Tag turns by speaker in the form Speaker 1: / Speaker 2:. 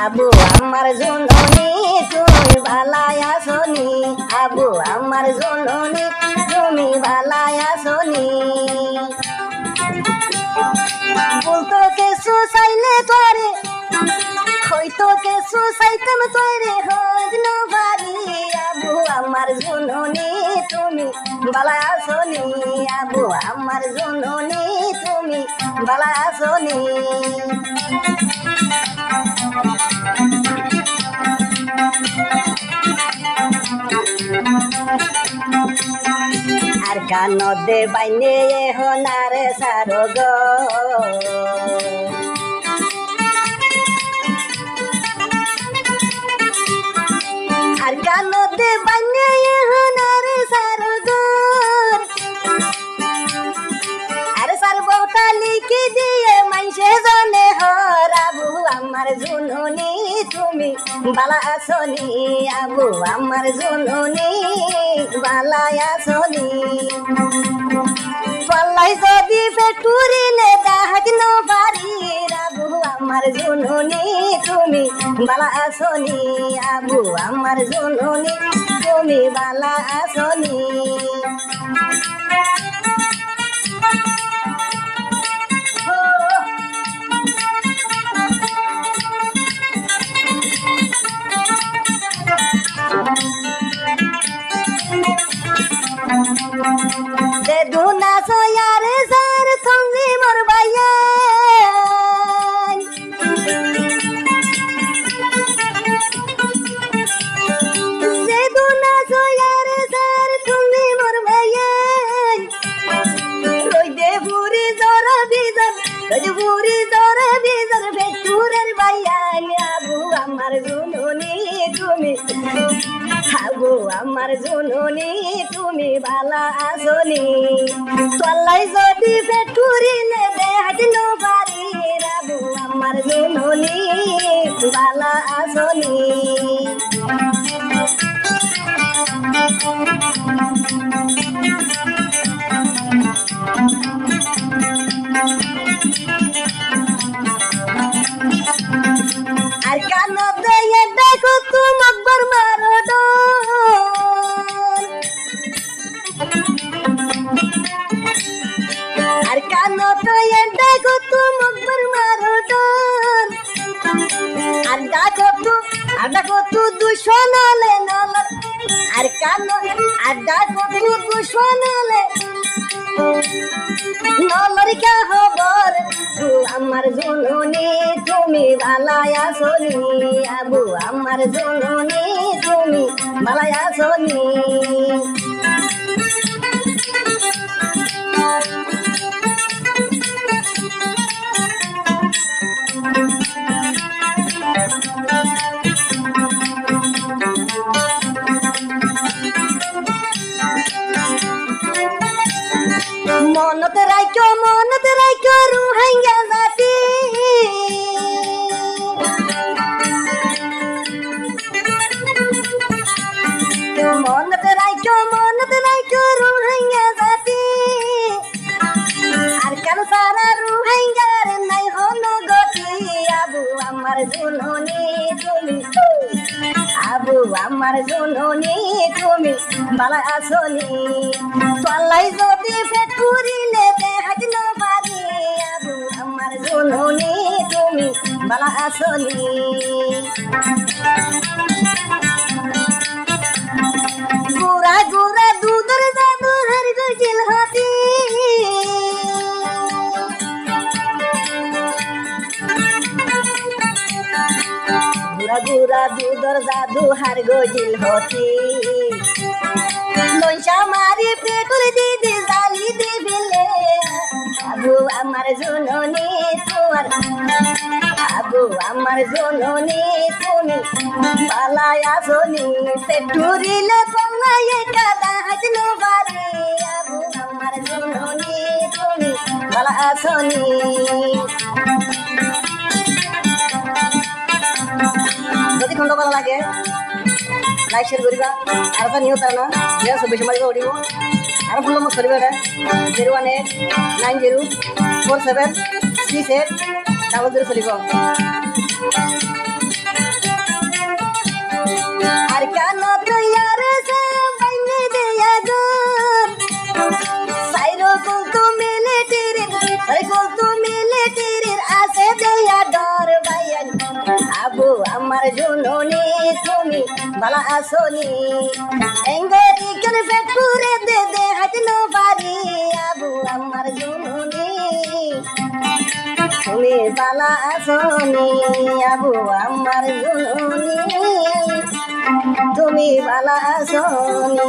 Speaker 1: আবু আমার জননী তুমি ভালাই আসনি, আবু আমার জননী তুমি ভালাই আসনি। বলতো কিছু চাইলে তোরে, হয়তো কিছু চাইতাম তোরে হইল বাড়ি। আবু আমার জননী তুমি ভালাই আসনি, আবু আমার জননী তুমি ভালাই আসনি। আর কানদে বাইনে হনারে সারগ, আর কানদে বাইনে হনারে সারগ। আর সার বউটা লিখে দিয়ে মাইসে জনে হর। আবু আমার জননী তুমি বালা আসনি, আবু আমার জননী বালা আসনি। পল্লাই যদি পেটুরিলে ডাকিন বাড়ি, আবু আমার জননী তুমি বালা আসনি, আবু আমার জননী তুমি বালা আসনি। দে দুনা সয়ারে সার থঙ্গি মোর ভাইয়া, দে দুনা সয়ারে সার থঙ্গি মোর ভাইয়া। রই দে বুড়ি জর বিজর, রই দে বুড়ি জর বিজর বেটুরের ভাইয়া। আবু আমার জননী তুমি, আবু আমার জননী তুমি ভালা আসনি। তল্লাই যদি পেটুরিলে দেহাটিন বাড়ি, আবু আমার জননী ভালা আসনি। আর কানদে দেখো তুমি আকবর মারো ডোর, আর কানদে দেখো তুমি আকবর মারো ডোর। আর ডাকো তু দুশমনালে নলর, আর আর ডাকো তু দুশমনালে নলর কে খবর। আমার জননী তুমি ভালাই আসনি, আবু আমার জননী তুমি ভালাই আসনি। মনত রাইখো রুহাইয়া জাতি, মনত রাইখো রুহাইয়া জাতি। আর কেন সারা রুহাইয়ার নাই হলো গতি। আবু আমার জননী তুমি, আবু আমার জননী তুমি ভালা আসনি। তল্লাই যদি পেটুরিলে দেহাটিন বাড়ি, আবু আমার জননী তুমি ভালা আসনি। গুড়া গুড়া দুধর জাদু হার গজিল হাতি, গুড়া গুড়া দুধর জাদু হার গজিল হতি। লইসা মারি পেটুর দিদি জালি দিবিলে, আবু আমার জননী তোমার, আবু আমার জননী তুমি ভালাই আসনি। পেটুরিলে পলাই কাদা হাজল বাড়ি, আবু আমার জননী তুমি ভালা আসনি। যদি খন্ড ভালো লাগে লাইক শেয়ার করিবা, আর তো নিও তারা না যে সব সময় উঠিব। আর ফোন নম্বর সরিবা 01890473800 চলিব। বালা আসনি এঙ্গরি কেন পেটুরে দে দে হাতনো পারি আবু আমার জুনুনি তুমি বালা আসনি আবু আমার জুনুনি তুমি বালা আসনি